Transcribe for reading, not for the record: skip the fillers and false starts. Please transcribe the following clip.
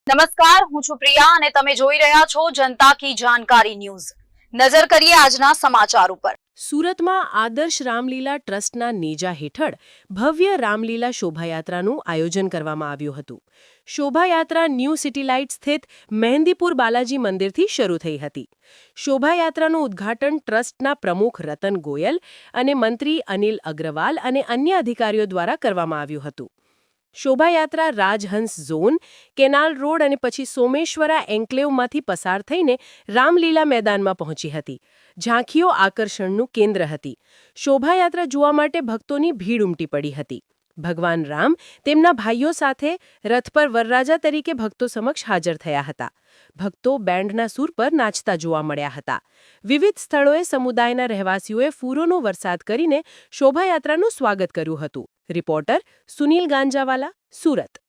નમસ્કાર, હું છું પ્રિયા અને તમે જોઈ રહ્યા છો જનતા કી જાણકારી ન્યૂઝ। નજર કરીએ આજના સમાચાર ઉપર। સુરતમાં આદર્શ રામલીલા ટ્રસ્ટના નેજા હેઠળ ભવ્ય રામલીલા શોભાયાત્રાનું આયોજન કરવામાં આવ્યું હતું। શોભાયાત્રા ન્યૂ સિટી લાઇટ સ્થિત મહેંદીપુર બાલાજી મંદિરથી શરૂ થઈ હતી। શોભાયાત્રાનું ઉદ્ઘાટન ટ્રસ્ટના પ્રમુખ રતન ગોયલ અને મંત્રી અનિલ અગ્રવાલ અને અન્ય અધિકારીઓ દ્વારા કરવામાં આવ્યું હતું। શોભાયાત્રા રાજહંસ ઝોન, કેનાલ રોડ અને પછી સોમેશ્વરા એન્કલેવમાંથી પસાર થઈને રામલીલા મેદાનમાં પહોંચી હતી। ઝાંખીઓ આકર્ષણનું કેન્દ્ર હતી। શોભાયાત્રા જોવા માટે ભક્તોની ભીડ ઉમટી પડી હતી। ભગવાન રામ તેમના ભાઈઓ સાથે રથ પર વરરાજા તરીકે ભક્તો સમક્ષ હાજર થયા હતા। ભક્તો બેન્ડના સૂર પર નાચતા જોવા મળ્યા હતા। વિવિધ સ્થળોએ સમુદાયના રહેવાસીઓએ ફૂલોનો વરસાદ કરીને શોભાયાત્રાનું સ્વાગત કર્યું હતું। રિપોર્ટર સુનિલ ગાંજાવાલા, સુરત।